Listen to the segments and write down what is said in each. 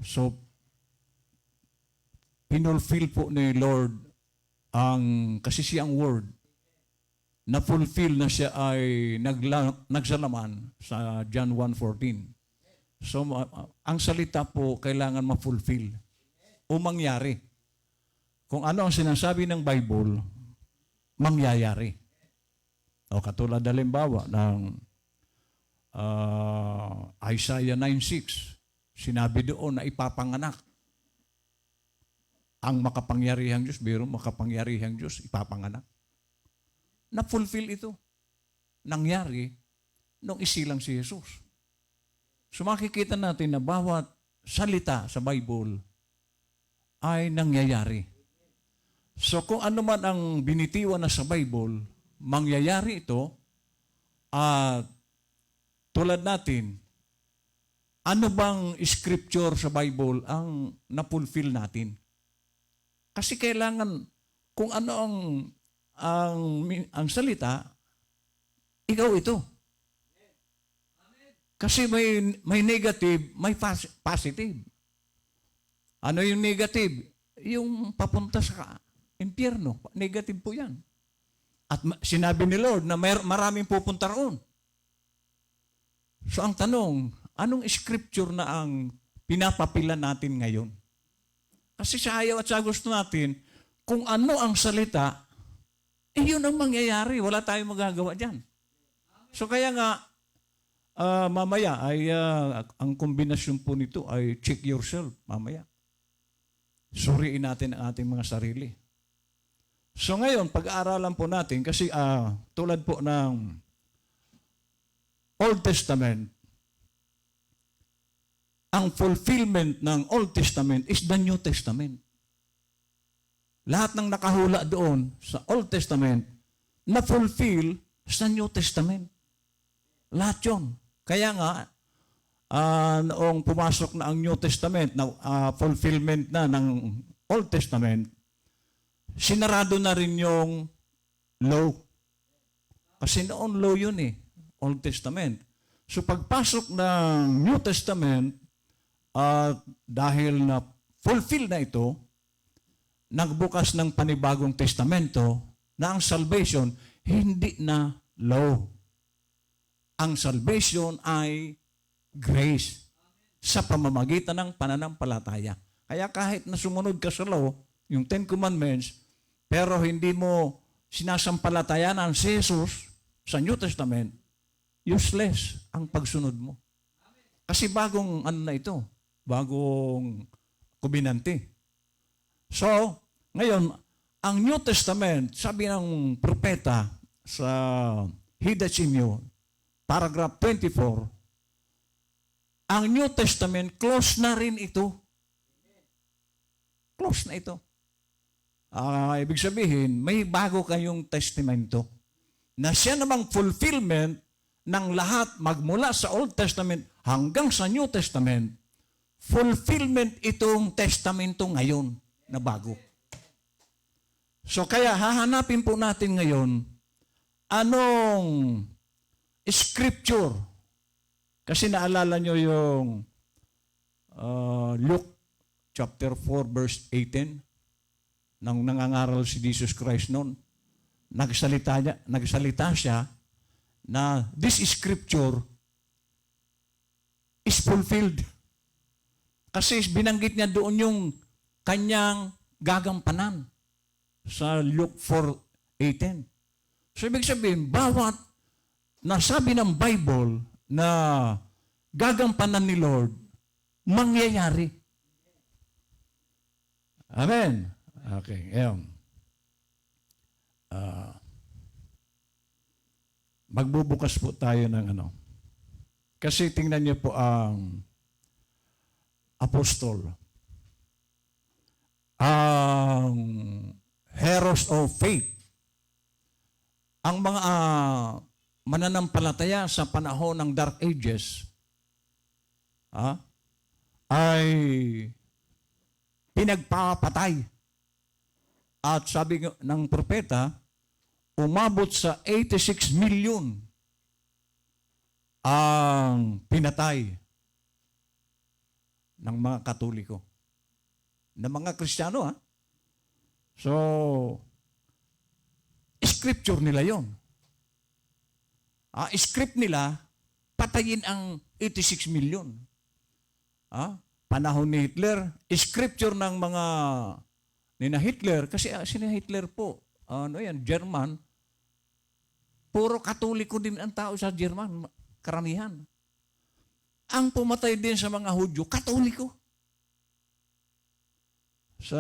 So, pinulfill po ni Lord kasi siyang word, na-fulfill na siya ay nagsalaman sa John 1:14. So, ang salita po kailangan ma-fulfill o mangyari. Kung ano ang sinasabi ng Bible, mangyayari. O katulad halimbawa ng Isaiah 9:6, sinabi doon na ipapanganak ang makapangyarihang Diyos, makapangyarihang Diyos, ipapanganak. Na-fulfill ito. Nangyari nung isilang si Jesus. So makikita natin na bawat salita sa Bible ay nangyayari. So kung ano man ang binitiwan na sa Bible, mangyayari ito. At tulad natin, ano bang scripture sa Bible ang na-fulfill natin? Kasi kailangan, kung ano ang salita, ikaw ito. Kasi may negative, may positive. Ano yung negative? Yung papunta sa impyerno. Negative po yan. At sinabi ni Lord na maraming pupunta roon. So ang tanong, anong scripture na ang pinapapila natin ngayon? Kasi sa ayaw at sa gusto natin, kung ano ang salita, yun ang mangyayari. Wala tayong magagawa dyan. So kaya nga, mamaya ay ang kombinasyon po nito ay check yourself mamaya. Suriin natin ang ating mga sarili. So ngayon, pag-aaralan po natin, kasi tulad po ng Old Testament, ang fulfillment ng Old Testament is the New Testament. Lahat ng nakahula doon sa Old Testament, na-fulfill sa New Testament. Lahat yun. Kaya nga, noong pumasok na ang New Testament, na fulfillment na ng Old Testament, sinarado na rin yung law. Kasi noon law yun Old Testament. So pagpasok ng New Testament, dahil na fulfill na ito, nagbukas ng panibagong testamento na ang salvation hindi na law. Ang salvation ay grace sa pamamagitan ng pananampalataya. Kaya kahit na sumunod ka sa law, yung 10 Commandments, pero hindi mo sinasampalatayanan si Jesus sa New Testament, useless ang pagsunod mo. Kasi bagong na ito, bagong kubinante. So, ngayon, ang New Testament, sabi ng propeta sa Hidachimyo, paragraph 24, ang New Testament, close na rin ito. Close na ito. Ibig sabihin, may bago kayong testamento na siya namang fulfillment ng lahat magmula sa Old Testament hanggang sa New Testament, fulfillment itong testamento ngayon na bago. So kaya hahanapin po natin ngayon anong scripture. Kasi naalala nyo yung Luke chapter 4 verse 18 nang nangangaral si Jesus Christ noon. Nagsalita siya na this scripture is fulfilled. Kasi binanggit niya doon yung kanyang gagampanan sa Luke 4:18. So ibig sabihin, bawat nasabi ng Bible na gagampanan ni Lord, mangyayari. Amen. Okay, ngayon. Magbubukas po tayo ng Kasi tingnan niyo po ang apostol. Ang heroes of faith. Ang mga mananampalataya sa panahon ng Dark Ages ay pinagpapatay. At sabi ng propeta, umabot sa 86 million ang pinatay ng mga Katoliko. Ng mga Kristiyano, ha? So, scripture nila yon. Script nila, patayin ang 86 million. Panahon ni Hitler, scripture ng mga ni Hitler, kasi si Hitler po, German, puro Katoliko din ang tao sa German, karamihan. Ang pumatay din sa mga Hudyo, Katoliko. Sa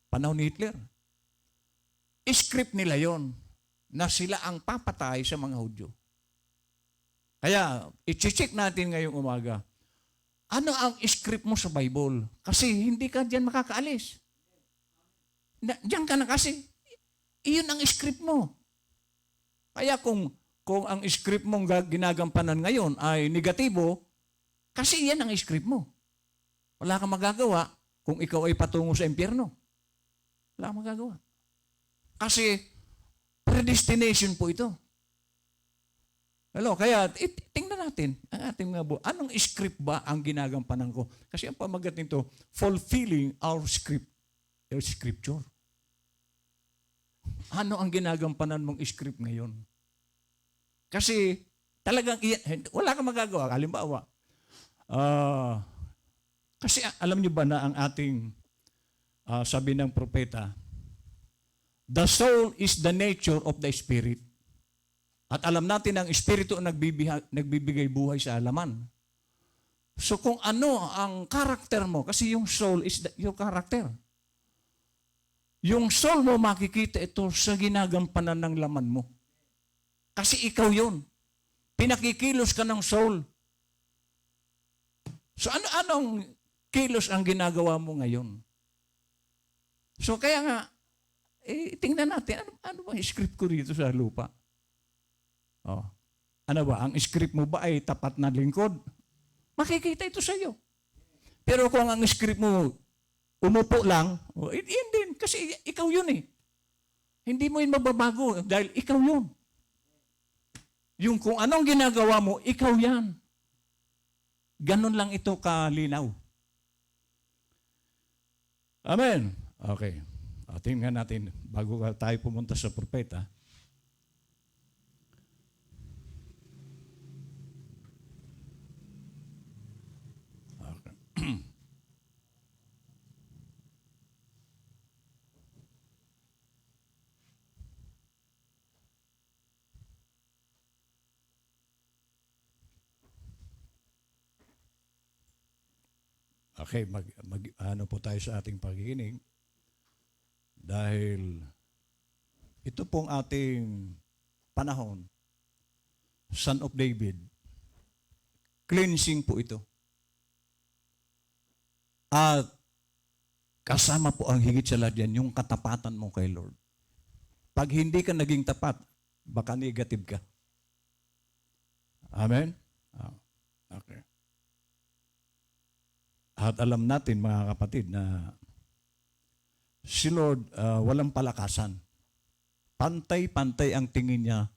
panahon ni Hitler. Script nila yon na sila ang papatay sa mga Hudyo. Kaya, i-check natin ngayong umaga, ano ang script mo sa Bible? Kasi hindi ka dyan makakaalis. Diyan ka na kasi. Iyon ang script mo. Kaya kung ang script mong ginagampanan ngayon ay negatibo, kasi yan ang script mo. Wala kang magagawa kung ikaw ay patungo sa impyerno. Wala kang magagawa. Kasi predestination po ito. Kaya tingnan natin ang ating mga buhay. Anong script ba ang ginagampanan ko? Kasi ang pamagat nito, fulfilling our script, our scripture. Ano ang ginagampanan mong script ngayon? Kasi talagang wala kang magagawa. Halimbawa, kasi alam niyo ba na ang ating sabi ng propeta, the soul is the nature of the spirit. At alam natin ang espiritu ang nagbibigay buhay sa alaman. So kung ano ang karakter mo, kasi yung soul is your character. Yung soul mo makikita ito sa ginagampanan ng laman mo. Kasi ikaw yun. Pinakikilos ka ng soul. So anong kilos ang ginagawa mo ngayon? So kaya nga, tingnan natin, ano ba yung script ko dito sa lupa? Ano ba, ang script mo ba ay tapat na lingkod? Makikita ito sa iyo. Pero kung ang script mo, umupo lang, yun din, kasi ikaw yun eh. Hindi mo yun mababago dahil ikaw yun. Yung kung anong ginagawa mo, ikaw yan. Ganon lang ito kalinaw. Amen. Okay. Tingnan natin, bago tayo pumunta sa propeta, okay, ano po tayo sa ating pakikinig. Dahil ito pong ating panahon, Son of David, cleansing po ito. At kasama po ang higit sa lahat yan, yung katapatan mo kay Lord. Pag hindi ka naging tapat, baka negative ka. Amen? Okay. At alam natin, mga kapatid, na si Lord walang palakasan. Pantay-pantay ang tingin niya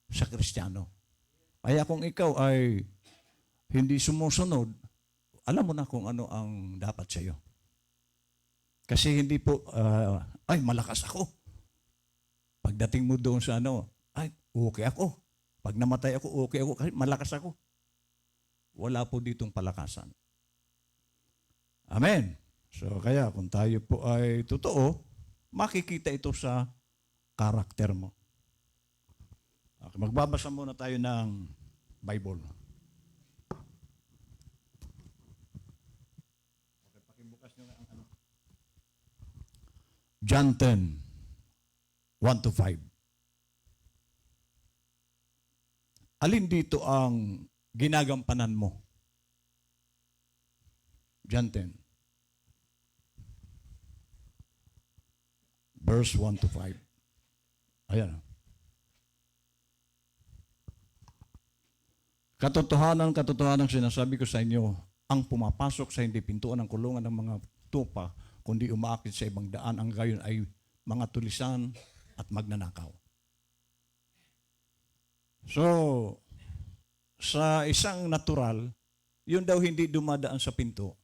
sa Kristiyano. Kaya kung ikaw ay hindi sumusunod, alam mo na kung ano ang dapat sa iyo. Kasi hindi po, malakas ako. Pagdating mo doon sa okay ako. Pag namatay ako, okay ako. Kasi malakas ako. Wala po ditong palakasan. Amen. So kaya kung tayo po ay totoo, makikita ito sa karakter mo. Okay, magbabasa muna tayo ng Bible. Okay, pakibukas nyo ang John 10, 1-5. Alin dito ang ginagampanan mo? John 10. Verse 1-5. Ayan. Katotohanan sinasabi ko sa inyo, ang pumapasok sa hindi pintuan ng kulungan ng mga tupa, kundi umaakit sa ibang daan, ang gayon ay mga tulisan at magnanakaw. So, sa isang natural, yun daw hindi dumadaan sa pinto,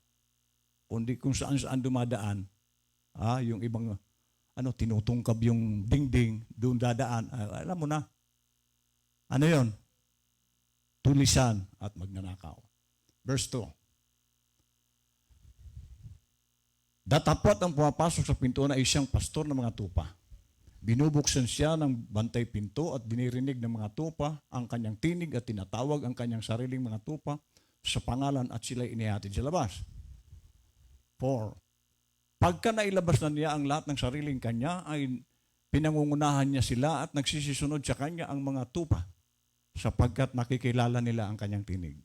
kundi kung saan-saan dumadaan, yung ibang, tinutungkab yung dingding, doon dadaan, alam mo na. Ano yon? Tulisan at magnanakaw. Verse 2. Datapwat ang pumapasok sa pinto na isang pastor ng mga tupa. Binubuksan siya ng bantay pinto at dinirinig ng mga tupa ang kanyang tinig at tinatawag ang kanyang sariling mga tupa sa pangalan at sila'y inihatid sa labas. 4. Pagka nailabas na niya ang lahat ng sariling kanya, ay pinangungunahan niya sila at nagsisisunod sa kanya ang mga tupa sapagkat nakikilala nila ang kanyang tinig.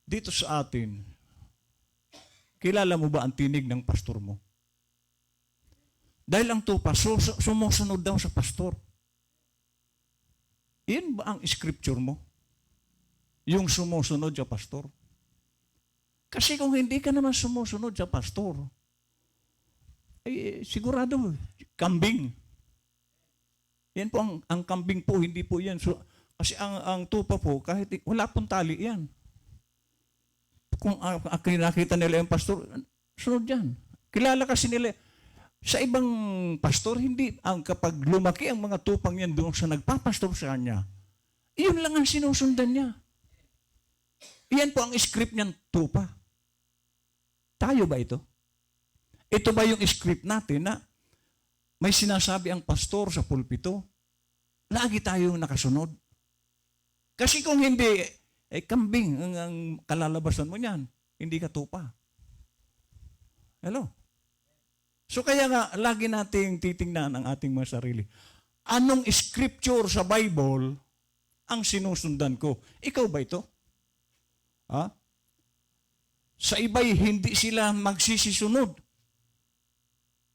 Dito sa atin, kilala mo ba ang tinig ng pastor mo? Dahil ang tupa, sumusunod daw sa pastor. Iyan ba ang scripture mo? Yung sumusunod sa pastor? Kasi kung hindi ka naman sumusunod sa pastor, sigurado, kambing. Yan po, ang kambing po, hindi po yan. So, kasi ang tupa po, kahit wala pong tali yan. Kung nakita nila yung pastor, sunod yan. Kilala kasi nila. Sa ibang pastor, hindi, kapag lumaki ang mga tupang yan doon sa nagpapastor sa kanya, iyon lang ang sinusundan niya. Iyan po ang script niyan, tupa. Tayo ba ito? Ito ba yung script natin na may sinasabi ang pastor sa pulpito? Lagi tayong nakasunod. Kasi kung hindi, kambing ang kalalabasan mo niyan. Hindi ka tupa. Hello? So kaya nga, lagi nating titingnan ang ating mga sarili. Anong scripture sa Bible ang sinusundan ko? Ikaw ba ito? Sa iba'y hindi sila magsisisunod.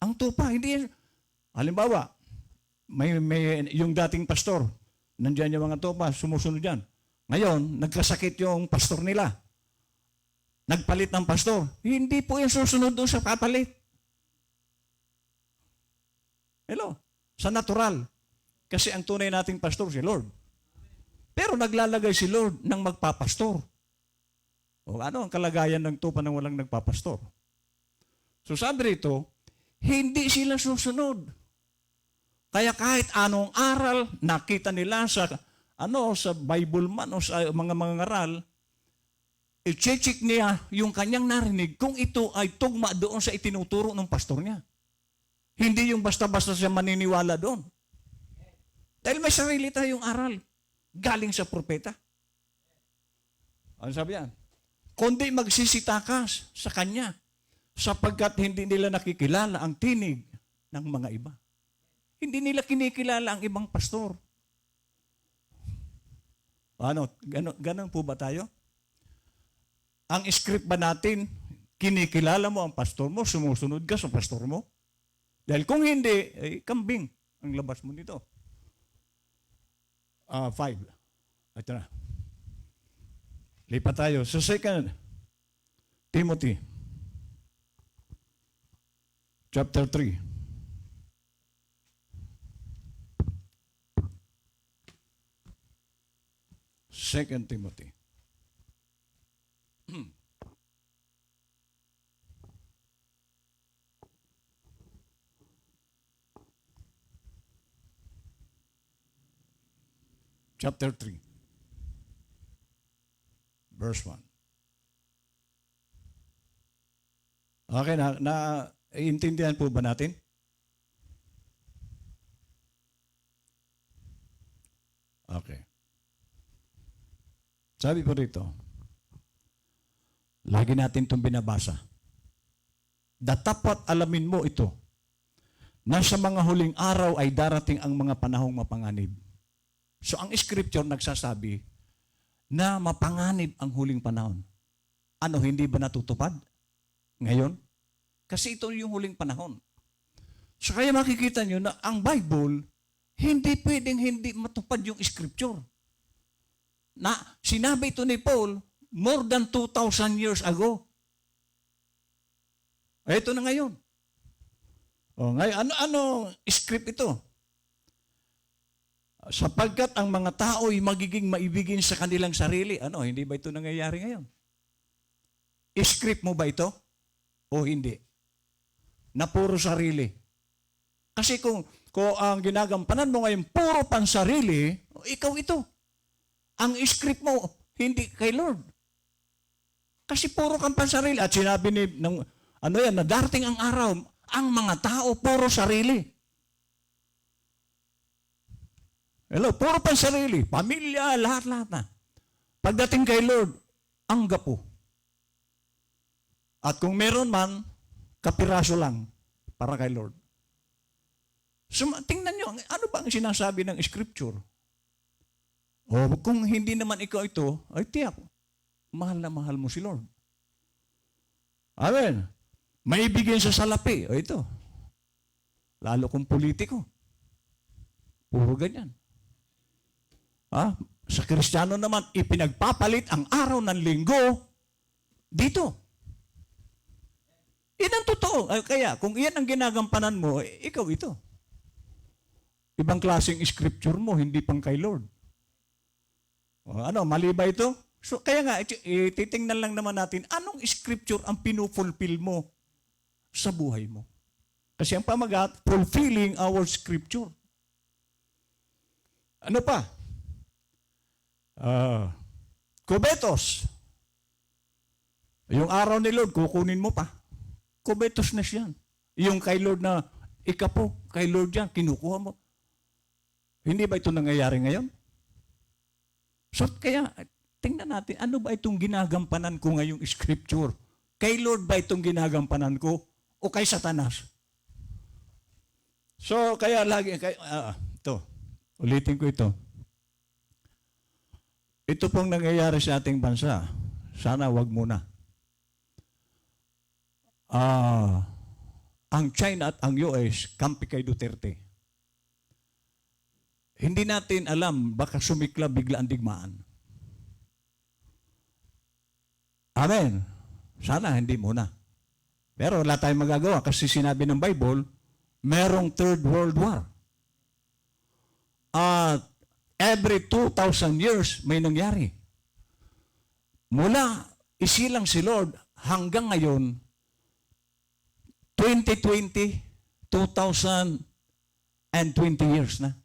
Ang tupa, hindi. Halimbawa, may yung dating pastor, nandiyan yung mga tupa, sumusunod yan. Ngayon, nagkasakit yung pastor nila. Nagpalit ng pastor. Hindi po yung susunod doon sa papalit. Hello? Sa natural. Kasi ang tunay nating pastor si Lord. Pero naglalagay si Lord ng magpapastor. O ano ang kalagayan ng tupa nang walang nagpapastor? So sabi rito, hindi sila susunod. Kaya kahit anong aral nakita nila sa Bible man o sa mga ngaral, i-check niya yung kanyang narinig kung ito ay tugma doon sa itinuturo ng pastor niya. Hindi yung basta-basta siya maniniwala doon. Dahil may sarili tayong aral galing sa propeta. Ano sabi yan? Kundi magsisitakas sa kanya sapagkat hindi nila nakikilala ang tinig ng mga iba. Hindi nila kinikilala ang ibang pastor. Ganon po ba tayo? Ang script ba natin, kinikilala mo ang pastor mo, sumusunod ka sa pastor mo? Dahil kung hindi, kambing ang labas mo nito. 5. Ito na. Lipat tayo sa 2 Timothy chapter 3. Second Timothy. Chapter 3. Verse 1. Okay, naiintindihan po ba natin? Okay. Sabi po rito, lagi natin itong binabasa. Dapat alamin mo ito, na sa mga huling araw ay darating ang mga panahong mapanganib. So ang scripture nagsasabi na mapanganib ang huling panahon. Ano, hindi ba natutupad ngayon? Kasi ito yung huling panahon. So kaya makikita nyo na ang Bible, hindi pwedeng hindi matupad yung scripture. Na sinabi ito ni Paul more than 2,000 years ago. Ito na ngayon. Ngayon, ano script ito? Sapagkat ang mga tao ay magiging maibigin sa kanilang sarili. Ano, hindi ba ito nangyayari ngayon? Script mo ba ito? O hindi? Na puro sarili. Kasi kung ang ginagampanan mo ngayon puro pansarili, ikaw ito. Ang script mo, hindi kay Lord. Kasi puro kang pansarili. At sinabi na darating ang araw, ang mga tao puro sarili. Hello, puro pansarili. Pamilya, lahat-lahat na. Pagdating kay Lord, ang gapo. At kung meron man, kapiraso lang para kay Lord. So, tingnan nyo, ano ba ang sinasabi ng Scripture? O kung hindi naman ikaw ito, ay tiyak, mahal na mahal mo si Lord. Amen. May bigyan sa salapi. O ito. Lalo kung politiko. Puro ganyan. Sa Kristiyano naman, ipinagpapalit ang araw ng linggo dito. Yan ang totoo. Kaya, kung iyan ang ginagampanan mo, ikaw ito. Ibang klaseng scripture mo, hindi pang kay Lord. Mali ba ito? So, kaya nga, titingnan lang naman natin, anong scripture ang pinufulfill mo sa buhay mo? Kasi ang pamagat, fulfilling our scripture. Ano pa? Kubetos. Yung araw ni Lord, kukunin mo pa. Kubetos na siya. Yung kay Lord na ikapo, kay Lord yan, kinukuha mo. Hindi ba ito nangyayari ngayon? So, kaya, tingnan natin, ano ba itong ginagampanan ko ngayong scripture? Kay Lord ba itong ginagampanan ko? O kay Satanas? So, kaya lagi, ito, ulitin ko ito. Ito pong nangyayari sa ating bansa. Sana wag muna. Ang China at ang US, kampi kay Duterte. Hindi natin alam, baka sumikla bigla ang digmaan. Amen. Sana hindi muna. Pero wala tayong magagawa kasi sinabi ng Bible, merong Third World War. At every 2,000 years may nangyari. Mula isilang si Lord hanggang ngayon, 2020, 2020 years na.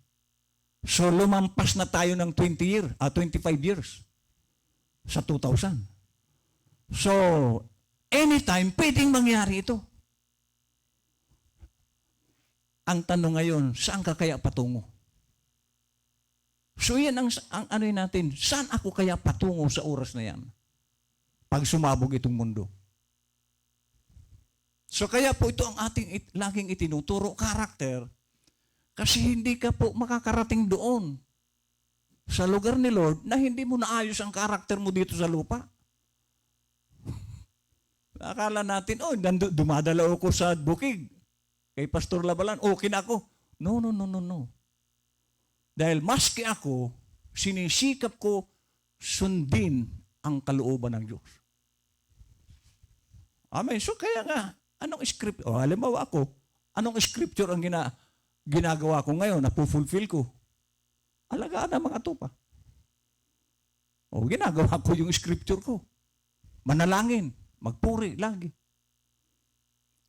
So lumampas na tayo ng 25 years sa 2000. So, anytime pwedeng mangyari ito. Ang tanong ngayon, saan ka kaya patungo? So yan ang ano natin, saan ako kaya patungo sa oras na yan? Pag sumabog itong mundo. So kaya po ito ang ating laging itinuturo, karakter, kasi hindi ka po makakarating doon sa lugar ni Lord na hindi mo naayos ang karakter mo dito sa lupa. Akala natin, dumadala ako sa bukid kay Pastor Labalan, okay na ako. No. Dahil maski ako, sinisikap ko sundin ang kalooban ng Diyos. Amen. So kaya nga, anong script? Halimbawa ako, anong scripture ang ginagawa ko ngayon, napufulfill ko? Alagaan ang mga tupa. Ginagawa ko yung scripture ko. Manalangin, magpuri lagi.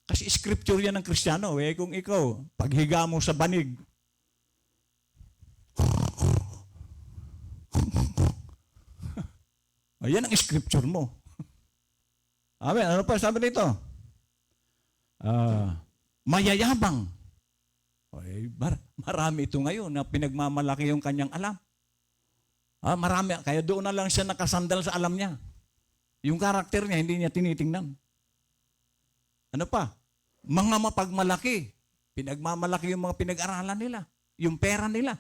Kasi scripture yan ng Kristiyano. Kung ikaw, paghiga mo sa banig, yan ang scripture mo. Amen. Ano pa sabi nito? Mayayabang. Marami ito ngayon na pinagmamalaki yung kanyang alam. Marami. Kaya doon na lang siya nakasandal sa alam niya. Yung karakter niya, hindi niya tinitingnan. Ano pa? Mga mapagmalaki. Pinagmamalaki yung mga pinag-aralan nila. Yung pera nila.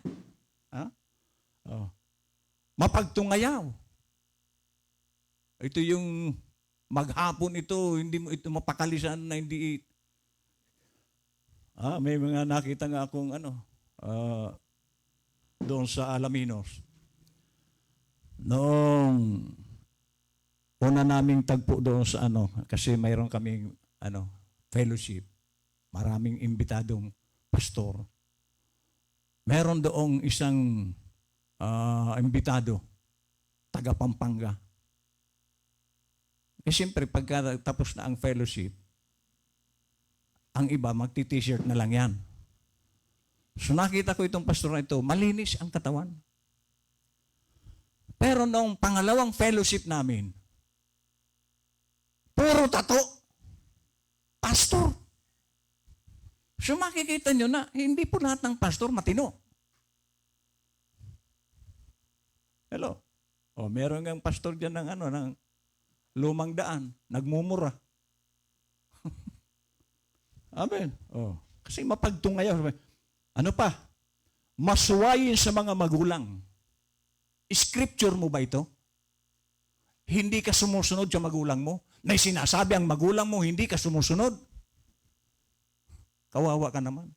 Mapagtungayaw. Ito yung maghapon ito, hindi mo ito mapakalisan na hindi. May mga nakita nga akong doon sa Alaminos. Noong una naming tagpo doon sa kasi mayroon kaming fellowship. Maraming imbitadong pastor. meron doong isang imbitado, taga Pampanga. Eh siyempre, pagka tapos na ang fellowship, ang iba magti-t-shirt na lang yan. So nakita ko itong pastor na ito, malinis ang katawan. Pero noong pangalawang fellowship namin, puro tato. Pastor. So makikita nyo na, hindi po lahat ng pastor matino. Hello? O, meron ng pastor dyan ng lumang daan, nagmumura. Amen. O, kasi mapagtungayaw. Ano pa? Masuwayin sa mga magulang. Scripture mo ba ito? Hindi ka sumusunod sa magulang mo? Na sinasabi ang magulang mo, hindi ka sumusunod? Kawawa ka naman.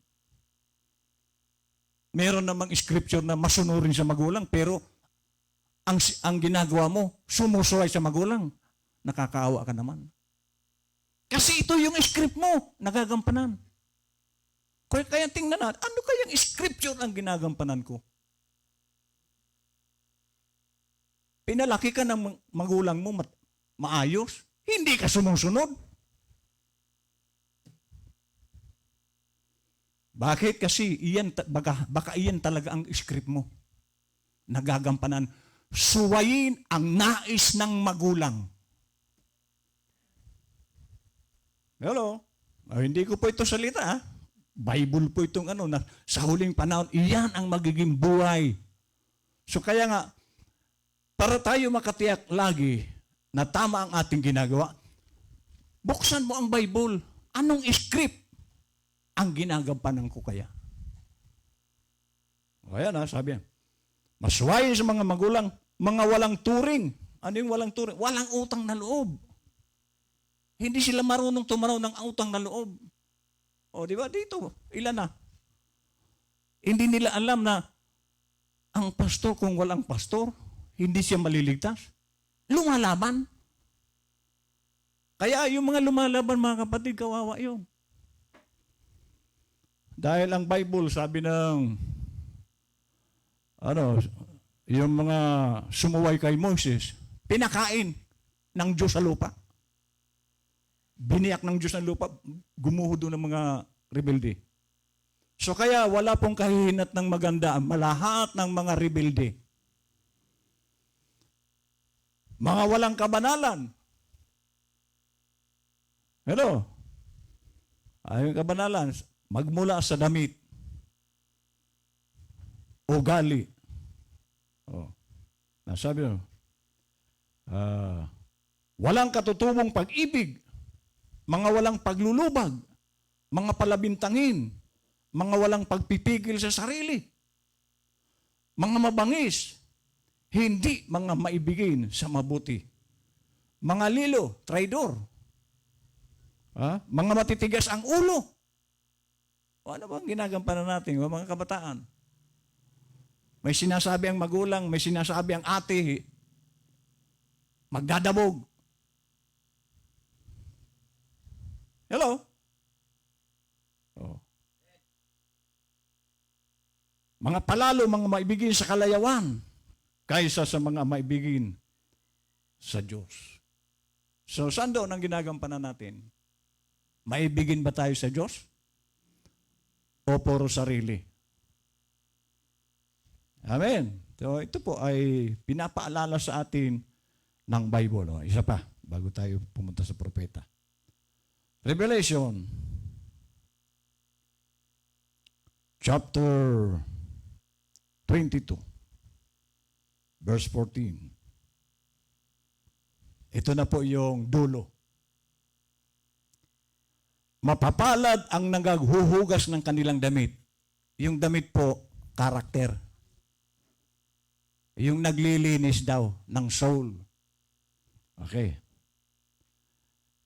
Meron namang scripture na masunurin sa magulang, pero ang ginagawa mo, sumusuway sa magulang. Nakakaawa ka naman. Kasi ito yung script mo, nagagampanan. Kaya tingnan natin, ano kayang scripture ang ginagampanan ko? Pinalaki ka ng magulang mo maayos, hindi ka sumusunod. Bakit? Kasi baka iyan talaga ang script mo. Nagagampanan. Suwayin ang nais ng magulang. Hello? Hindi ko po ito salita, ha? Bible po itong na sa huling panahon, iyan ang magiging buhay. So kaya nga, para tayo makatiyak lagi na tama ang ating ginagawa, buksan mo ang Bible. Anong script ang ginagampanan ko kaya? O yan, sabi yan. Masuwayin sa mga magulang, mga walang turing. Ano yung walang turing? Walang utang na loob. Hindi sila marunong tumanaw ng utang na loob. O, di ba? Dito, ilan na? Hindi nila alam na ang pastor, kung walang pastor, hindi siya maliligtas. Lumalaban. Kaya yung mga lumalaban, mga kapatid, kawawa yun. Dahil ang Bible, sabi ng, yung mga sumuway kay Moses, pinakain ng Diyos sa lupa. Biniyak ng Diyos ng lupa, gumuho doon ng mga rebelde. So kaya wala pong kahihinat ng maganda ang lahat ng mga rebelde. Mga walang kabanalan. Hello? Ay, kabanalan, magmula sa damit, ugali. Nasabi mo, walang katutubong pag-ibig, mga walang paglulubag, mga palabintangin, mga walang pagpipigil sa sarili, mga mabangis, hindi mga maibigin sa mabuti, mga lilo, traidor, mga matitigas ang ulo. O ano bang ginagampanan natin, mga kabataan? May sinasabi ang magulang, may sinasabi ang ate, magdadabog. Hello? Mga palalo, mga maibigin sa kalayawan, kaysa sa mga maibigin sa Diyos. So, saan doon ang ginagampanan natin? Maibigin ba tayo sa Diyos? O puro sarili? Amen. So, ito po ay pinapaalala sa atin ng Bible. Isa pa, bago tayo pumunta sa propeta. Revelation, chapter 22, verse 14. Ito na po yung dulo. Mapapalad ang naghuhugas ng kanilang damit. Yung damit po, karakter. Yung naglilinis daw ng soul. Okay.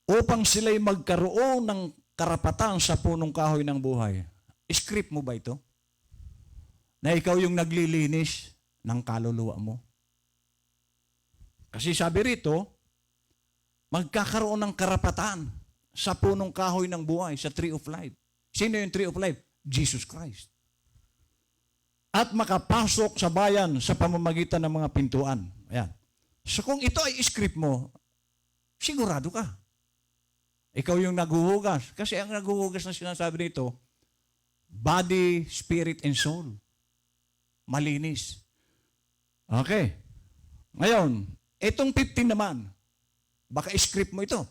Upang sila'y magkaroon ng karapatan sa punong kahoy ng buhay. Script mo ba ito? Na ikaw yung naglilinis ng kaluluwa mo. Kasi sabi rito, magkakaroon ng karapatan sa punong kahoy ng buhay, sa tree of life. Sino yung tree of life? Jesus Christ. at makapasok sa bayan sa pamamagitan ng mga pintuan. Ayan. So kung ito ay script mo, sigurado ka. Ikaw yung naghuhugas. Kasi ang naghuhugas na sinasabi dito, body, spirit, and soul. Malinis. Okay. Ngayon, itong 15 naman, baka script mo ito.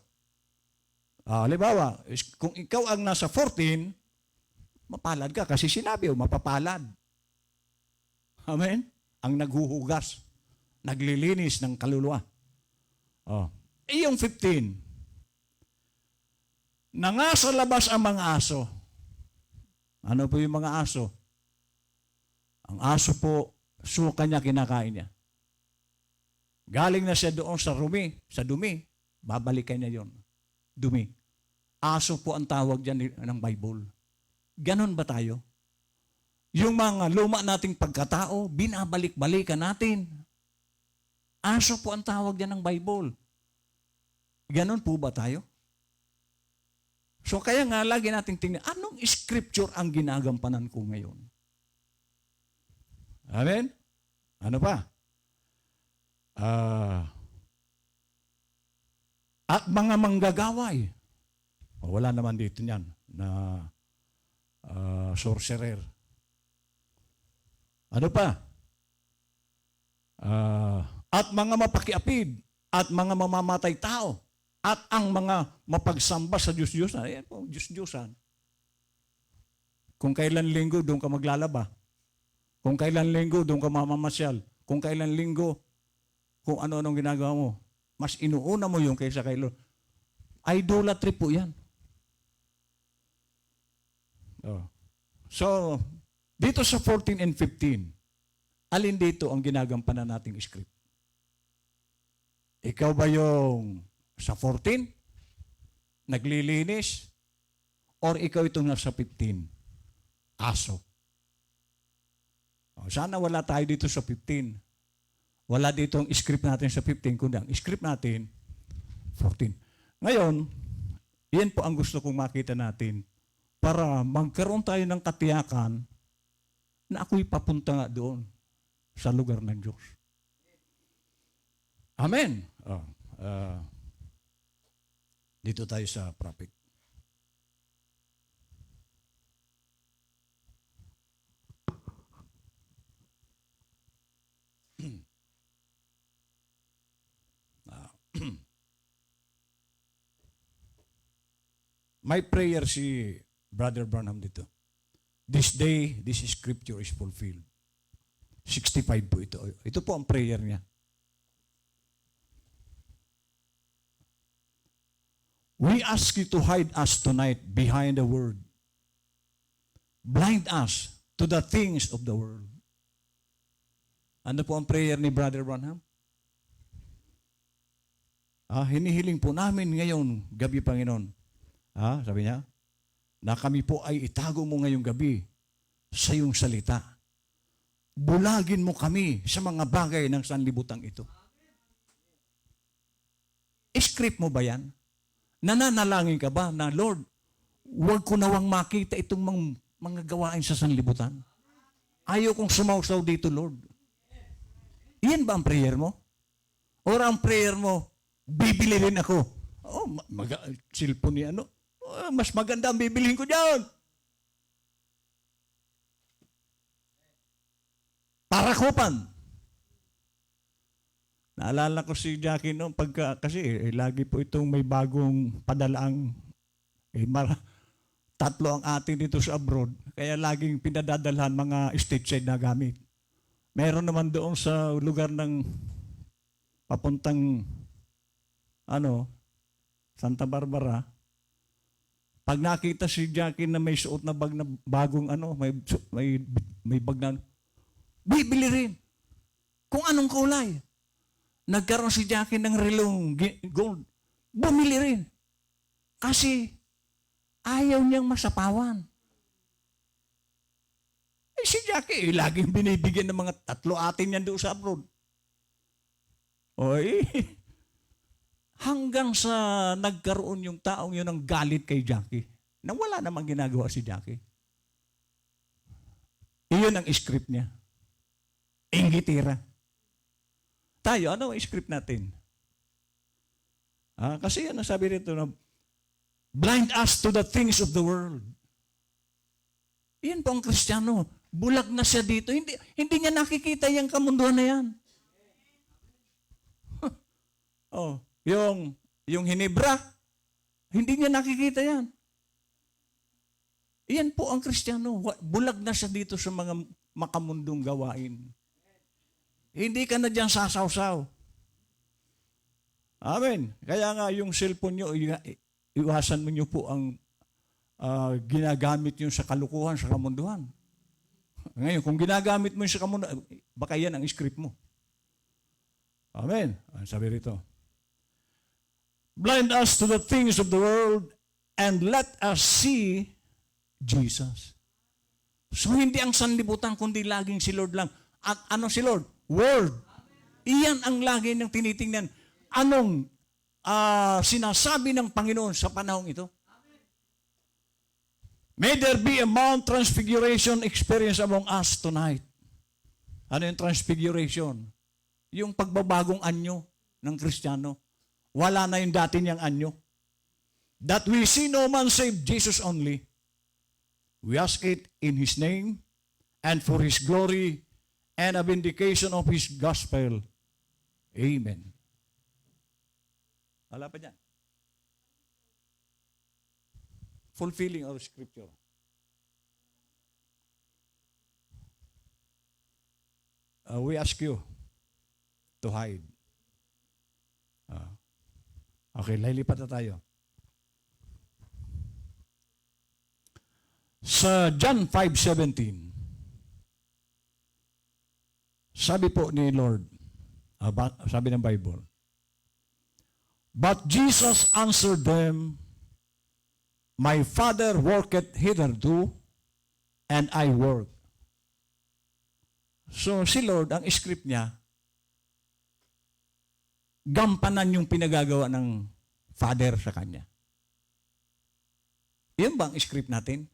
Halimbawa, kung ikaw ang nasa 14, mapalad ka kasi sinabi mapapalad. Amen? Ang naghuhugas, naglilinis ng kaluluwa. Yung 15, nangasa labas ang mga aso. Ano po yung mga aso? Ang aso po, suka niya, kinakain niya. Galing na siya doon sa dumi, babalikan niya yon. Dumi. Aso po ang tawag dyan ng Bible. Ganon ba tayo? Yung mga luma nating pagkatao, binabalik-balikan natin. Aso po ang tawag dyan ng Bible. Ganon po ba tayo? So kaya nga, lagi nating tingnan, anong scripture ang ginagampanan ko ngayon? Amen? Ano pa? At mga manggagaway. Wala naman dito niyan na sorcerer. Ano pa? At mga mapakiapid, at mga mamamatay tao, at ang mga mapagsamba sa Diyos-Diyosan. Ayan po, Diyos-Diyosan. Kung kailan linggo, doon ka maglalaba. Kung kailan linggo, doon ka mamamasyal. Kung kailan linggo, kung ano-anong ginagawa mo. Mas inuuna mo yung kaysa kay Lord. Idolatry po yan. So, dito sa 14 and 15, alin dito ang ginagampanan nating script? Ikaw ba yung sa 14, naglilinis, or ikaw itong nasa 15, aso? Sana wala tayo dito sa 15. Wala dito ang script natin sa 15, kundi ang script natin, 14. Ngayon, yan po ang gusto kong makita natin para magkaroon tayo ng katiyakan na ako'y papunta nga doon sa lugar ng Diyos. Amen. Dito tayo sa prophet. May prayer si Brother Branham dito. This day, this scripture is fulfilled. 65 po ito. Ito po ang prayer niya. We ask you to hide us tonight behind the word. Blind us to the things of the world. Ano po ang prayer ni Brother Branham? Hinihiling po namin ngayon, gabi Panginoon. Sabi niya, na kami po ay itago mo ngayong gabi sa iyong salita. Bulagin mo kami sa mga bagay ng sanlibutan ito. Script mo ba yan? Nananalangin ka ba na, Lord, huwag ko nawang makita itong mga gawain sa sanlibutan? Ayaw kong sumausaw dito, Lord. Iyan ba ang prayer mo? Or ang prayer mo, bibili rin ako. Cellphone ni ano? Mas maganda ang bibilihin ko dyan. Parakupan. Naalala ko si Jackie noon kasi lagi po itong may bagong padalaang tatlo ang atin dito sa abroad. Kaya laging pinadadalhan mga stateside na gamit. Meron naman doon sa lugar ng papuntang Santa Barbara. Pag nakita si Jackie na may suot na bag na bagong may bag na bibili rin. Kung anong kulay. Nagkaroon si Jackie ng relong gold. Bumili rin. Kasi ayaw niyang masapawan. Si Jackie, laging binibigyan ng mga tatlo atin yan doon sa abroad. Hanggang sa nagkaroon yung taong yun ng galit kay Jackie. Na wala namang ginagawa si Jackie. Iyon ang script niya. Inggitira. Tayo, ano ang script natin? Kasi yan, sabi rito na, blind us to the things of the world. Yan po ang Kristiyano. Bulag na siya dito. Hindi niya nakikita yung kamunduhan na yan. Yung Hinebra, hindi niya nakikita yan. Yan po ang Kristiyano. Bulag na siya dito sa mga makamundong gawain. Hindi ka na dyan sasawsaw. Amen. Kaya nga yung cellphone nyo, iwasan mo nyo po ang ginagamit nyo sa kalukuhan, sa kamunduhan. Ngayon, kung ginagamit mo sa kamunduhan, baka yan ang script mo. Amen. Sabi rito, blind us to the things of the world and let us see Jesus. So, hindi ang sanlibutan, kundi laging si Lord lang. At ano si Lord? Word. Iyan ang lagi ng tinitingnan. Anong sinasabi ng Panginoon sa panahong ito? May there be a Mount Transfiguration experience among us tonight. Ano yung transfiguration? Yung pagbabagong anyo ng Kristiyano. Wala na yung dati niyang anyo. That we see no man save Jesus only. We ask it in His name and for His glory and a vindication of His gospel. Amen. Wala pa dyan. Fulfilling our scripture. We ask you to hide. Okay, lilipat na tayo. Sa John 5:17, sabi po ni Lord, sabi ng Bible, but Jesus answered them, my Father worketh hitherto, and I work. So si Lord, ang script niya, gampanan yung pinagagawa ng Father sa Kanya. Yan ba ang script natin?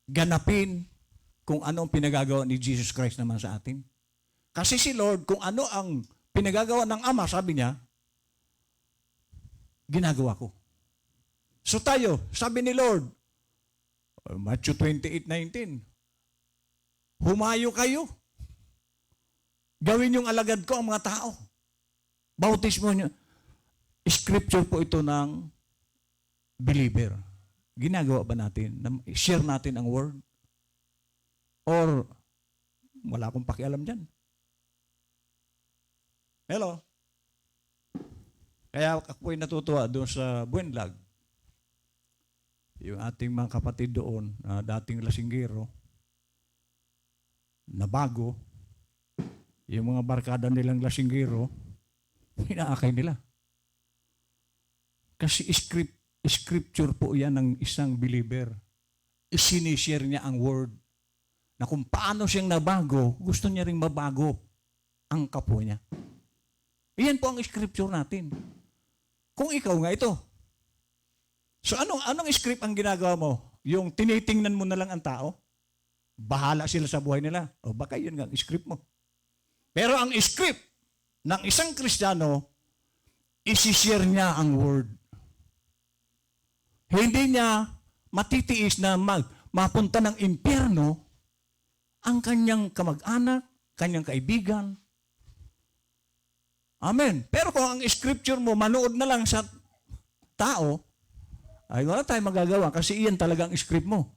Ganapin kung ano ang pinagagawa ni Jesus Christ naman sa atin. Kasi si Lord, kung ano ang pinagagawa ng Ama, sabi niya, ginagawa ko. So tayo, sabi ni Lord, Matthew 28:19, humayo kayo. Gawin yung alagad ko ang mga tao. Bautismo niyo. Scripture po ito ng believer. Ginagawa ba natin? Share natin ang word? Or wala akong pakialam dyan? Hello? Kaya ako'y natutuwa doon sa Buenlag. Yung ating mga kapatid doon, dating lasinggero, na bago, yung mga barkada nilang lasinggero, inaakay nila. Kasi scripture po yan ng isang believer. Isinishare niya ang word na kung paano siyang nabago, gusto niya ring mabago ang kapwa niya. Iyan po ang scripture natin. Kung ikaw nga ito. So anong script ang ginagawa mo? Yung tinitingnan mo na lang ang tao? Bahala sila sa buhay nila. O baka yun nga ang script mo. Pero ang script ng isang Kristiyano, isishare niya ang word. Hindi niya matitiis na mapunta ng impyerno ang kanyang kamag-anak, kanyang kaibigan. Amen. Pero kung ang scripture mo, manood na lang sa tao, ay wala tayong magagawa kasi iyan talaga ang script mo.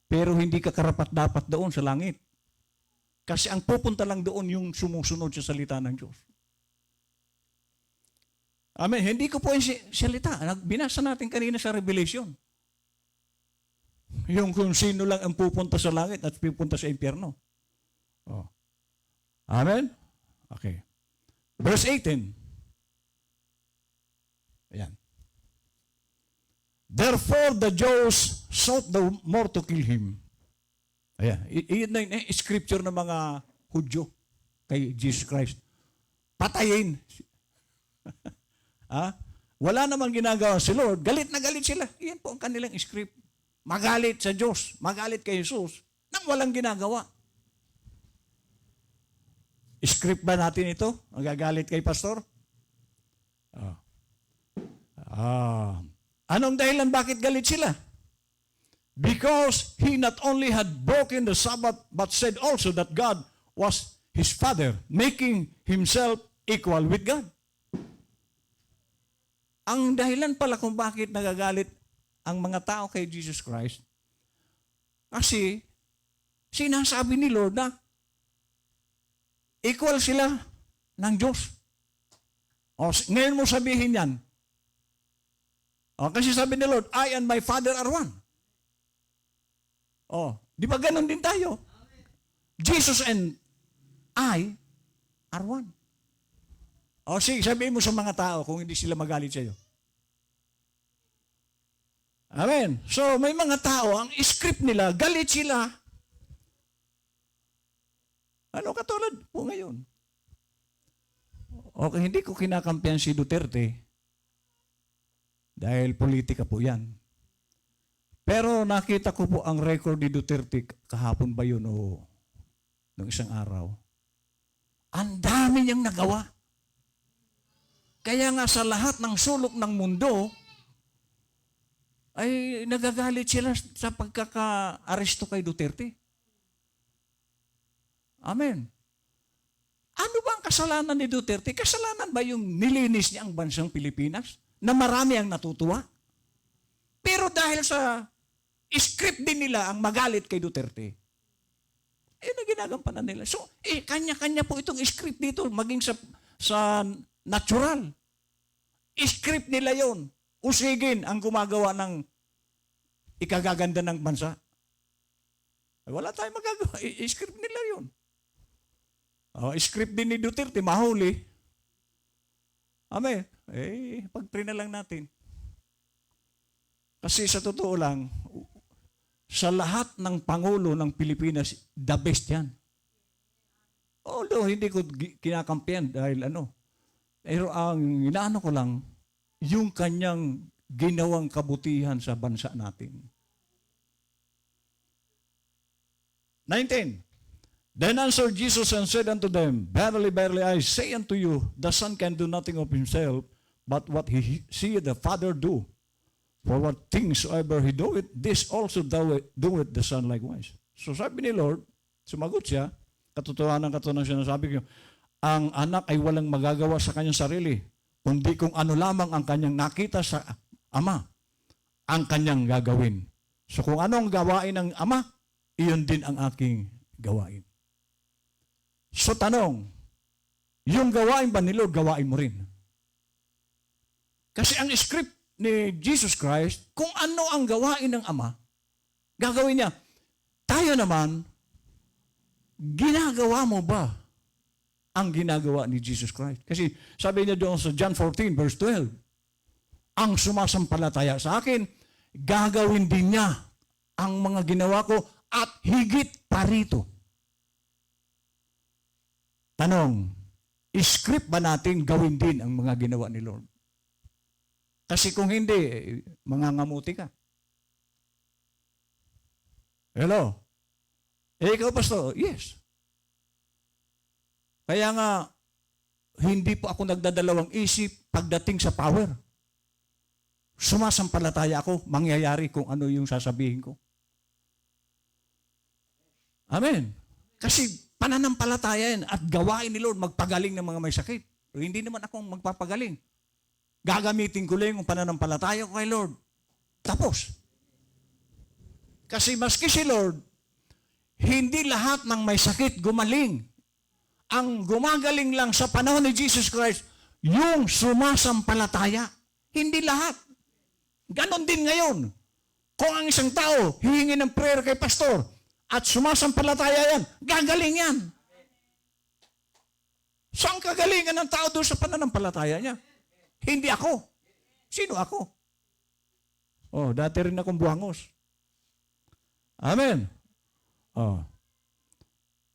Pero hindi ka karapat-dapat doon sa langit. Kasi ang pupunta lang doon yung sumusunod sa salita ng Diyos. Amen. Hindi ko po yung salita. Binasa natin kanina sa Revelation. Yung kung sino lang ang pupunta sa langit at pupunta sa impyerno. Oh. Amen? Okay. Verse 18. Ayan. Therefore the Jews sought the more to kill him. Ayan. Iyon na yung scripture ng mga Hudyo kay Jesus Christ. Patayin. Wala namang ginagawa si Lord. Galit na galit sila. Iyan po ang kanilang script. Magalit sa Diyos. Magalit kay Jesus. nang walang ginagawa. Script ba natin ito? Magagalit kay pastor? Anong dahilan bakit galit sila? Because he not only had broken the Sabbath, but said also that God was his father, making himself equal with God. Ang dahilan pala kung bakit nagagalit ang mga tao kay Jesus Christ, kasi sinasabi ni Lord na equal sila ng Diyos. O, ngayon mo sabihin yan. O, kasi sabi ni Lord, I and my Father are one. O, di ba ganun din tayo? Jesus and I are one. O, sige, sabihin mo sa mga tao kung hindi sila magalit sa iyo. Amen. So, may mga tao, ang script nila, galit sila. Ano katulad po ngayon? Okay, hindi ko kinakampihan si Duterte dahil politika po yan. Pero nakita ko po ang record ni Duterte kahapon ba yun o nung isang araw. Ang dami niyang nagawa. Kaya nga sa lahat ng sulok ng mundo, ay nagagalit sila sa pagkaka-aresto kay Duterte. Amen. Ano ba ang kasalanan ni Duterte? Kasalanan ba yung nilinis niya ang bansang Pilipinas? Na marami ang natutuwa? Pero dahil sa script din nila ang magalit kay Duterte, na ginagampanan nila. So, kanya-kanya po itong script dito, maging sa natural. Script nila yon. Usigin ang gumagawa ng ikagaganda ng bansa. Wala tayong magagawa. Script nila yun. Script din ni Duterte, mahuli. Amen. Pag-pray na lang natin. Kasi sa totoo lang, sa lahat ng Pangulo ng Pilipinas, the best yan. Although hindi ko kinakampihan dahil pero ang inaano ko lang, yung kanyang ginawang kabutihan sa bansa natin. 19. Then answered Jesus and said unto them, Verily, verily, I say unto you, the Son can do nothing of himself, but what he seeth the Father do. For what things soever he doeth, this also doeth the Son likewise. So sabi ni Lord, sumagot siya, katotohanan sinasabi ko, ang anak ay walang magagawa sa kanyang sarili, kundi kung ano lamang ang kanyang nakita sa Ama, ang kanyang gagawin. So kung anong gawain ng Ama, iyon din ang aking gawain. So tanong, yung gawain ba ni Lord, gawain mo rin? Kasi ang script ni Jesus Christ, kung ano ang gawain ng Ama, gagawin niya. Tayo naman, ginagawa mo ba ang ginagawa ni Jesus Christ? Kasi sabi niya doon sa John 14 verse 12, ang sumasampalataya sa akin, gagawin din niya ang mga ginawa ko at higit pa rito. Tanong, script ba natin gawin din ang mga ginawa ni Lord? Kasi kung hindi, mangangamuti ka. Hello? Ikaw, pastor? Yes. Kaya nga, hindi po ako nagdadalawang isip pagdating sa power. Sumasampalataya ako, mangyayari kung ano yung sasabihin ko. Amen. Kasi pananampalataya yan at gawain ni Lord magpagaling ng mga may sakit. Pero hindi naman akong magpapagaling. Gagamitin ko lang yung pananampalataya ko kay Lord. Tapos. Kasi maski si Lord, hindi lahat ng may sakit gumaling. Ang gumagaling lang sa panahon ni Jesus Christ, yung sumasampalataya. Hindi lahat. Ganon din ngayon. Kung ang isang tao hihingi ng prayer kay pastor at sumasampalataya yan, gagaling yan. Saan kagalingan ng tao doon sa pananampalataya niya? Hindi ako. Sino ako? Dati rin akong buhangos. Amen.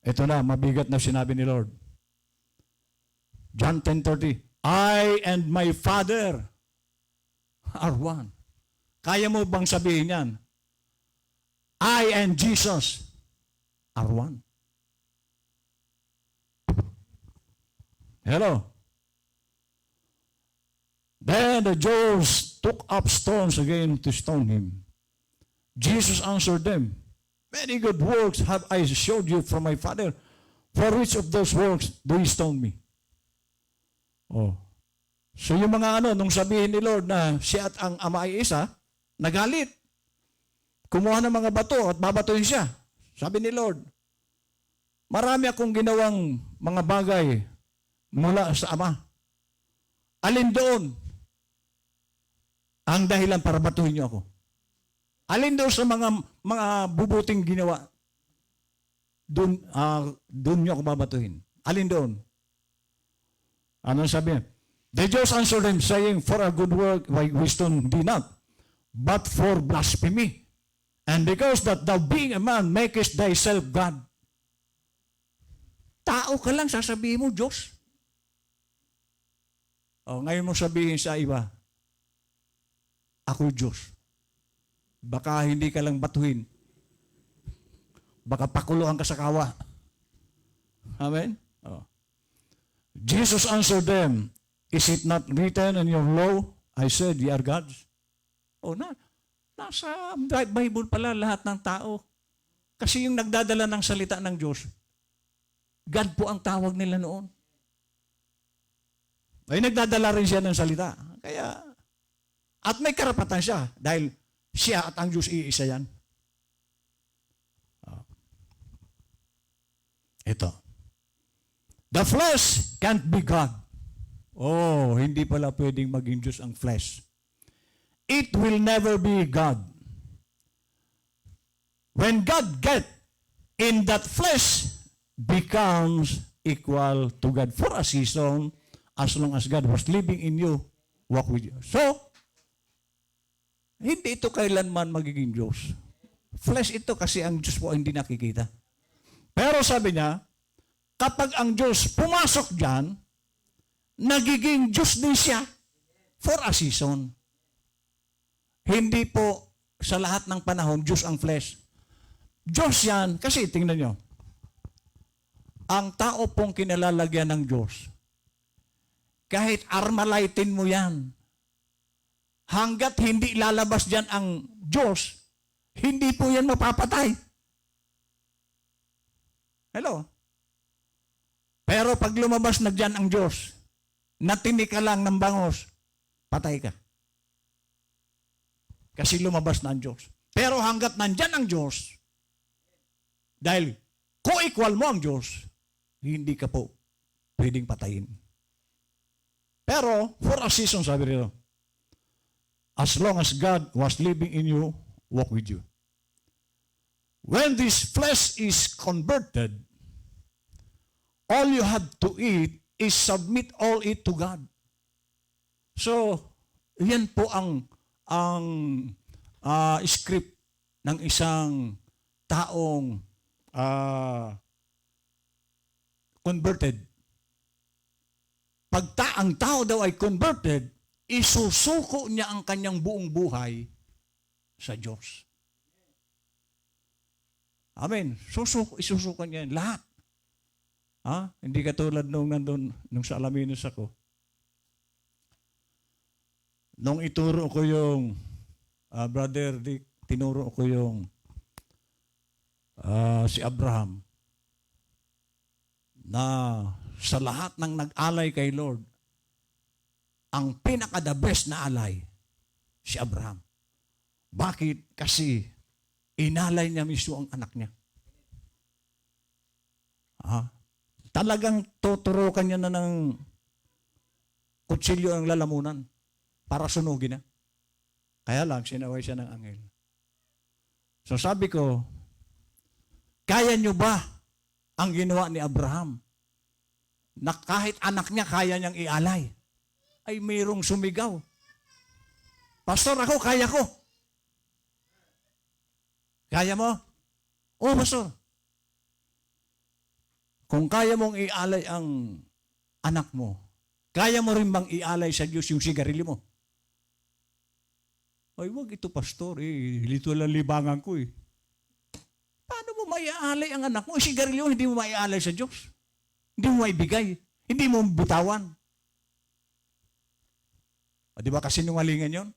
Ito na, mabigat na sinabi ni Lord. John 10:30, I and my Father are one. Kaya mo bang sabihin yan? I and Jesus are one. Hello? Then the Jews took up stones again to stone him. Jesus answered them, many good works have I showed you from my Father. For which of those works do you stone me? Oh. So yung mga nung sabihin ni Lord na siya at ang Ama ay isa, nagalit. Kumuha ng mga bato at babatuhin siya. Sabi ni Lord, marami akong ginawang mga bagay mula sa Ama. Alin doon ang dahilan para batuhin niyo ako? Alin doon sa mga bubuting ginawa? Doon niyo ako babatuhin. Alin doon? Anong sabi niya? The Jews answered him, saying, for a good work we stone thee not, but for blasphemy. And because that thou being a man makest thyself God. Tao ka lang, sasabihin mo, Diyos. Ngayon mo sabihin sa iba, ako'y Diyos. Baka hindi ka lang batuhin. Baka pakuluan ka sa kawa. Amen? Jesus answered them, is it not written in your law, I said, ye are gods? Nasa Bible pala lahat ng tao. Kasi yung nagdadala ng salita ng Diyos, God po ang tawag nila noon. Ay nagdadala rin siya ng salita. Kaya, at may karapatan siya, dahil siya at ang Diyos iisa yan. Ito. The flesh can't be God. Hindi pala pwedeng maging Diyos ang flesh. It will never be God. When God get in that flesh, becomes equal to God for a season, as long as God was living in you, walk with you. So, hindi ito kailanman magiging Diyos. Flesh ito kasi ang Diyos po hindi nakikita. Pero sabi niya, kapag ang Diyos pumasok dyan, nagiging Diyos din siya for a season. Hindi po sa lahat ng panahon, Diyos ang flesh. Diyos yan, kasi tingnan nyo, ang tao pong kinalalagyan ng Diyos, kahit armalaitin mo yan, hanggat hindi lalabas dyan ang Diyos, hindi po yan mapapatay. Hello? Pero pag lumabas na dyan ang Diyos, natinik ka lang ng bangos, patay ka. Kasi lumabas na ang Diyos. Pero hanggat nandyan ang Diyos, dahil co-equal mo ang Diyos, hindi ka po pwedeng patayin. Pero, for a season, sabi rito, as long as God was living in you, walk with you. When this flesh is converted, all you have to eat is submit all it to God. So, yan po ang script ng isang taong converted. Pag ang tao daw ay converted, isusuko niya ang kanyang buong buhay sa Diyos. Amen. Isusuko niya yan. Lahat. Hindi katulad nung sa Alaminos ako. Nung ituro ko yung, Brother Dick, tinuro ko yung si Abraham na sa lahat ng nag-alay kay Lord, ang pinaka-the best na alay, si Abraham. Bakit? Kasi inalay niya mismo ang anak niya. Talagang tuturukan niya na ng kutsilyo ang lalamunan para sunugin na. Kaya lang, sinaway siya ng anghel. So sabi ko, kaya niyo ba ang ginawa ni Abraham? Na kahit anak niya, kaya niyang ialay. Ay mayroong sumigaw. Pastor, ako, kaya ko. Kaya mo? Oo, Pastor. Kung kaya mong ialay ang anak mo, kaya mo rin bang ialay sa Diyos yung sigarilyo mo? Ay, wag ito, Pastor. Lito lang libangan ko . Paano mo maiaalay ang anak mo. Sigarilyo, hindi mo maiaalay sa Diyos. Hindi mo maibigay. Hindi mo bitawan. Di ba kasi nungalingan yon?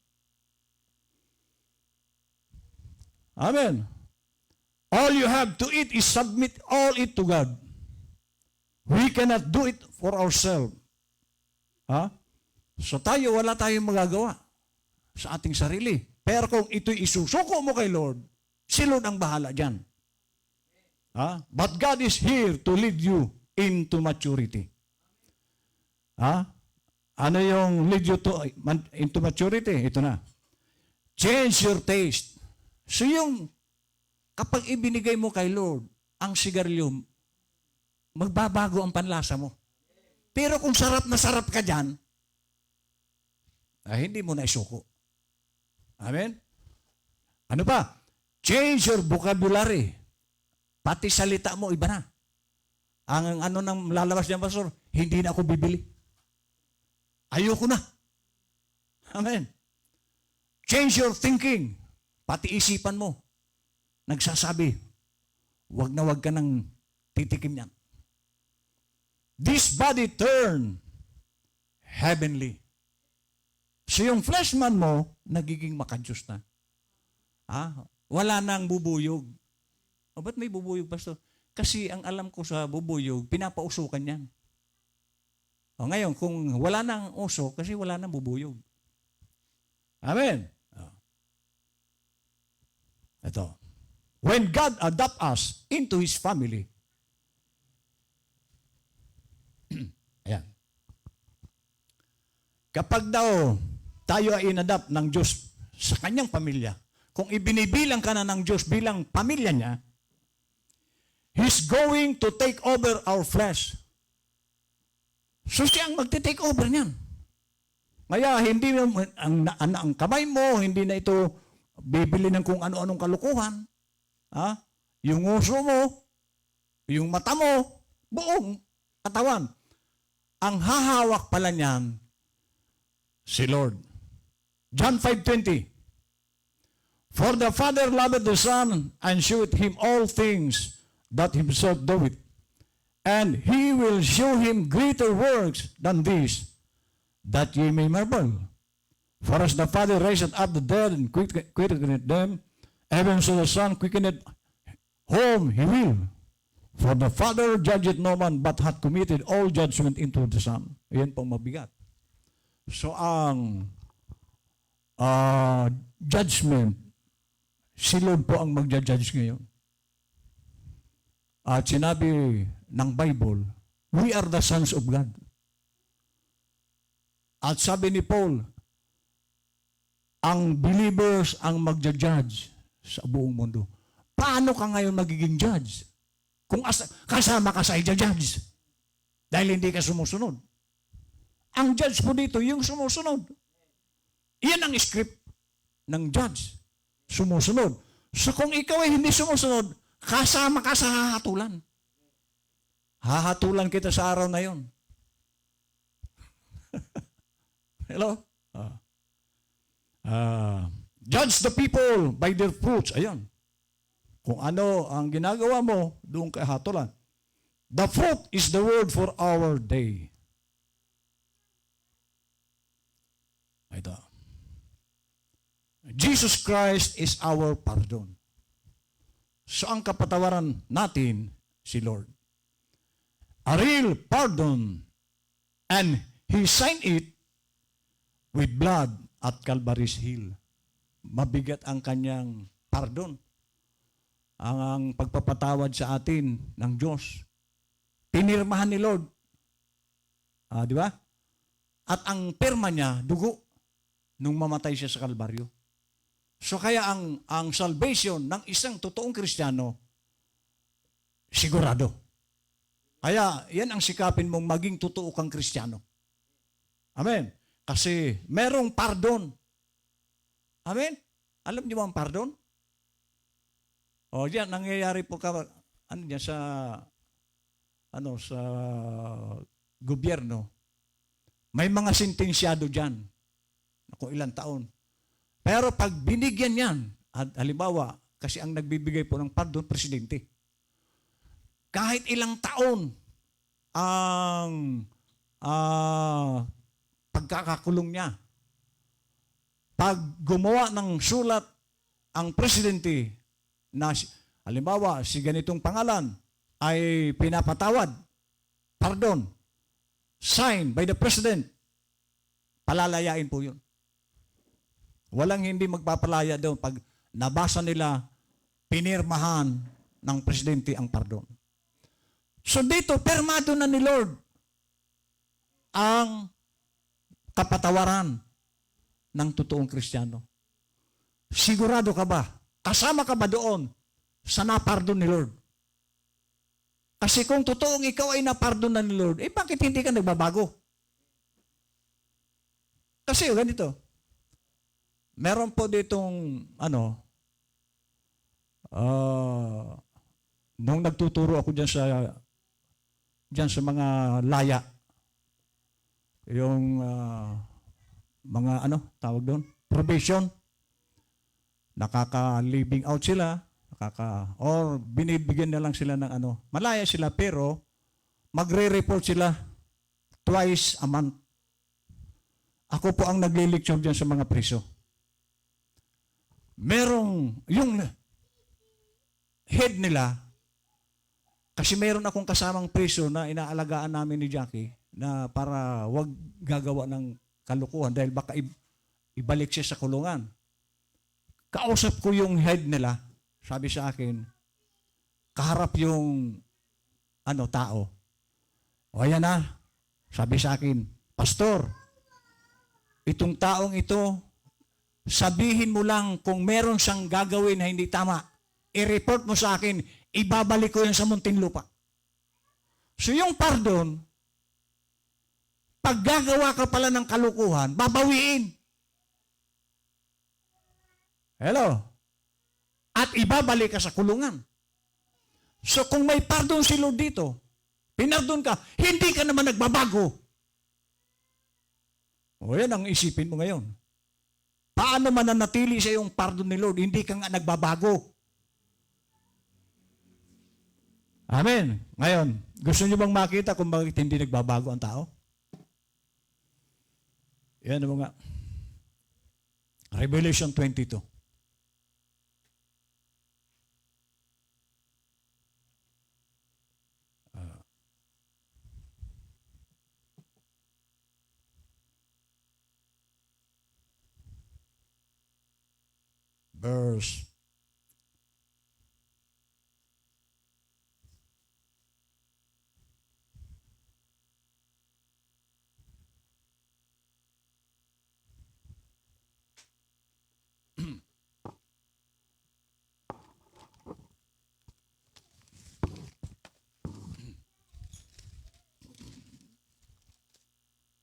Amen. All you have to eat is submit all it to God. We cannot do it for ourselves. Ha? So tayo, wala tayong magagawa sa ating sarili. Pero kung ito'y isusuko mo kay Lord, si Lord ang bahala dyan. Ha? But God is here to lead you into maturity. Ha? Ano yung lead you to into maturity? Ito na. Change your taste. So yung kapag ibinigay mo kay Lord ang sigarilyo, magbabago ang panlasa mo. Pero kung sarap na sarap ka dyan, ay hindi mo na isuko. Amen? Ano pa? Change your vocabulary. Pati salita mo, iba na. Ang ano nang lalabas niya, Pastor, hindi na ako bibili. Ayoko na. Amen. Change your thinking. Pati isipan mo. Nagsasabi, wag ka nang titikim yan. This body turn heavenly. So yung flesh man mo, nagiging makadiyos na. Wala nang bubuyog. O ba't may bubuyog, Pastor? Kasi ang alam ko sa bubuyog, pinapausukan yan. O ngayon, kung wala nang uso, kasi wala nang bubuyog. Amen. Ito. When God adopt us into His family, ayan. Kapag daw tayo ay inadapt ng Diyos sa kanyang pamilya, kung ibinibilang ka na ng Diyos bilang pamilya niya, He's going to take over our flesh. So siya ang magte-take over niyan. Kaya hindi ang kamay mo, hindi na ito bibili ng kung ano-anong kalukuhan. Yung uso mo, yung mata mo, buong katawan. Ang hahawak pala niyan, si Lord. John 5:20. For the Father loveth the Son, and sheweth him all things that himself doeth. And he will show him greater works than these, that ye may marvel. For as the Father raiseth up the dead and quickeneth them, even so the Son quickeneth whom he will. For the Father judgeth no man, but hath committed all judgment into the Son. Ayan pong mabigat. So ang judgment, si Lord po ang magja-judge ngayon. At sinabi ng Bible, we are the sons of God. At sabi ni Paul, ang believers ang magja-judge sa buong mundo. Paano ka ngayon magiging judge? Kung kasama ka sa i-judge dahil hindi ka sumusunod. Ang judge po dito, yung sumusunod. Iyan ang script ng judge. Sumusunod. So kung ikaw ay hindi sumusunod, kasama ka sa hahatulan. Hahatulan kita sa araw na yon. Hello? Judge the people by their fruits. Ayan. Kung ano ang ginagawa mo, doon kay hatulan. The fruit is the word for our day. Ito. Jesus Christ is our pardon. So ang kapatawaran natin, si Lord. A real pardon. And He signed it with blood at Calvary's Hill. Mabigat ang kanyang pardon. Ang pagpapatawad sa atin ng Diyos. Pinirmahan ni Lord. Di ba? At ang pirma niya, dugo, nung mamatay siya sa Kalbaryo. So kaya ang salvation ng isang totoong Kristiyano, sigurado. Kaya yan ang sikapin mong maging totoo kang Kristiyano. Amen. Kasi merong pardon. Amen. Alam niyo ba ang pardon? O diyan, nangyayari po diyan sa gobyerno. May mga sentensyado diyan. Kung ilang taon. Pero pag binigyan yan, at halimbawa, kasi ang nagbibigay po ng pardon, presidente. kahit ilang taon ang pagkakakulong niya. Pag gumawa ng sulat ang presidente na halimbawa si ganitong pangalan ay pinapatawad, pardon, signed by the president, palalayain po yun. Walang hindi magpapalaya doon pag nabasa nila, pinirmahan ng presidente ang pardon. So dito, permado na ni Lord ang kapatawaran ng totoong Kristiyano. Sigurado ka ba? Kasama ka ba doon sa napardon ni Lord? Kasi kung totoong ikaw ay napardon na ni Lord, bakit hindi ka nagbabago? Kasi ganito, meron po ditong, nung nagtuturo ako dyan sa mga laya, yung mga tawag doon, probation, nakaka-living out sila, or binibigyan na lang sila ng malaya sila, pero magre-report sila twice a month. Ako po ang nagli-lecture dyan sa mga preso. Merong, yung head nila, kasi meron akong kasamang preso na inaalagaan namin ni Jackie na para wag gagawa ng kalukuhan dahil baka ibalik siya sa kulungan. Kausap ko yung head nila, sabi sa akin, kaharap yung tao. O ayan na, sabi sa akin, Pastor, itong taong ito, sabihin mo lang kung meron siyang gagawin na hindi tama, i-report mo sa akin, ibabalik ko yan sa Muntinlupa. So yung pardon, pag gagawa ka pala ng kalukuhan, babawiin. Hello? At ibabalik ka sa kulungan. So kung may pardon si Lord dito, pinardon ka, hindi ka naman nagbabago. O yan ang isipin mo ngayon. Paano mananatili sa iyong pardon ni Lord? Hindi ka nga nagbabago. Amen. Ngayon, gusto niyo bang makita kung bakit hindi nagbabago ang tao? Yan ang mga Revelation 22.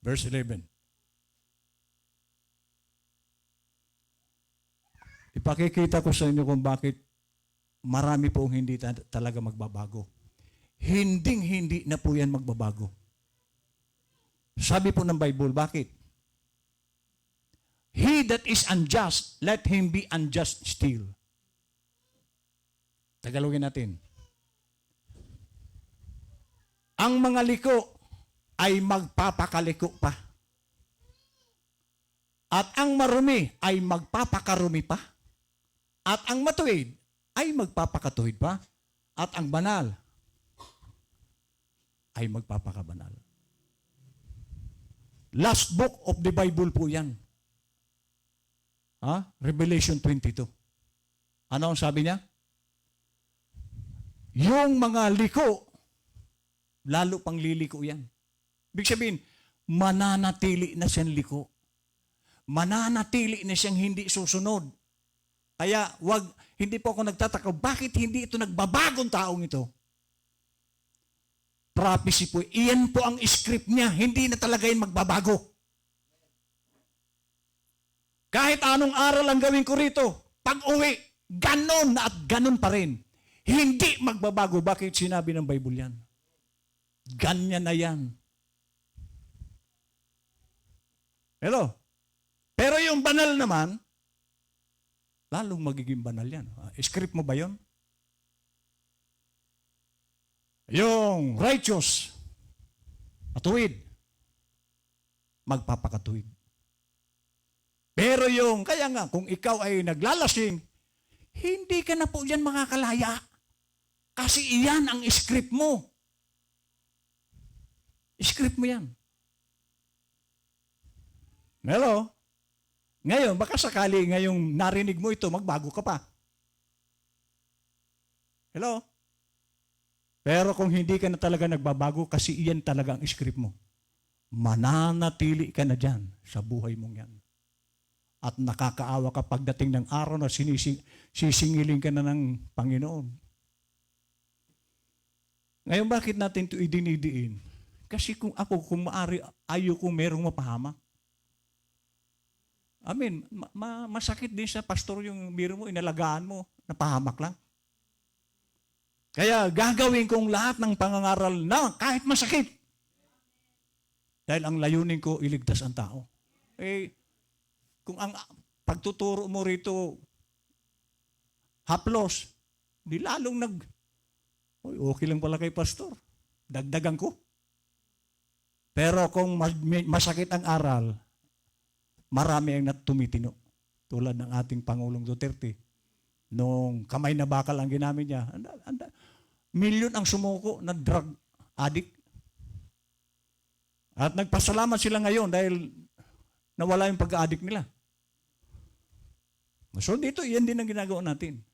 Verse 11. Ipakikita ko sa inyo kung bakit marami pong hindi talaga magbabago. Hinding-hindi na po yan magbabago. Sabi po ng Bible, bakit? He that is unjust, let him be unjust still. Tagalogin natin. Ang mga liko ay magpapakaliko pa. At ang marumi ay magpapakarumi pa. At ang matuwid ay magpapakatuwid pa. At ang banal ay magpapakabanal. Last book of the Bible po yan. Revelation 22. Ano ang sabi niya? Yung mga liko, lalo pang liliko yan. Ibig sabihin, mananatili na siyang liko. Mananatili na siyang hindi susunod. Kaya hindi po ako nagtataka, bakit hindi ito nagbabagong taong ito? Prophecy po, iyan po ang script niya, hindi na talaga yun magbabago. Kahit anong aral ang gawin ko rito, pag uwi, ganon at ganon pa rin. Hindi magbabago. Bakit sinabi ng Bible yan? Ganyan na yan. Hello? Pero yung banal naman, lalong magiging banal yan. Script mo ba yun? Yung righteous, matuwid, magpapakatuwid. Pero yung, kaya nga, kung ikaw ay naglalasing, hindi ka na po dyan makakalaya. Kasi iyan ang script mo. Script mo yan. Hello? Ngayon, baka sakali ngayong narinig mo ito, magbago ka pa. Hello? Pero kung hindi ka na talaga nagbabago, kasi iyan talaga ang script mo, mananatili ka na dyan sa buhay mong yan. At nakakaawa ka pagdating ng araw na sisingilin ka na ng Panginoon. Ngayon, bakit natin ito idinidiin? Kasi kung maari, ayaw kong merong mapahamak. Amen. Masakit din sa pastor yung biro mo, inalagaan mo, napahamak lang. Kaya gagawin kong lahat ng pangangaral na kahit masakit. Dahil ang layunin ko, iligtas ang tao. Kung ang pagtuturo mo rito, haplos, di lalong okay lang pala kay pastor. Dagdagan ko. Pero kung masakit ang aral, marami ang tumitino. Tulad ng ating Pangulong Duterte. Nung kamay na bakal ang ginamit niya, milyon ang sumuko na drug addict. At nagpasalamat sila ngayon dahil nawala yung pagka-addict nila. So dito, yan din ang ginagawa natin.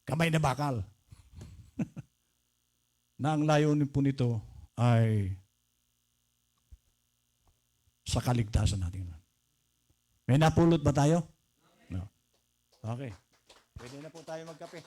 Kamay na bakal. Na ang layunin po nito ay sa kaligtasan natin. May napulot ba tayo? No. Okay. Pwede na po tayo magkape.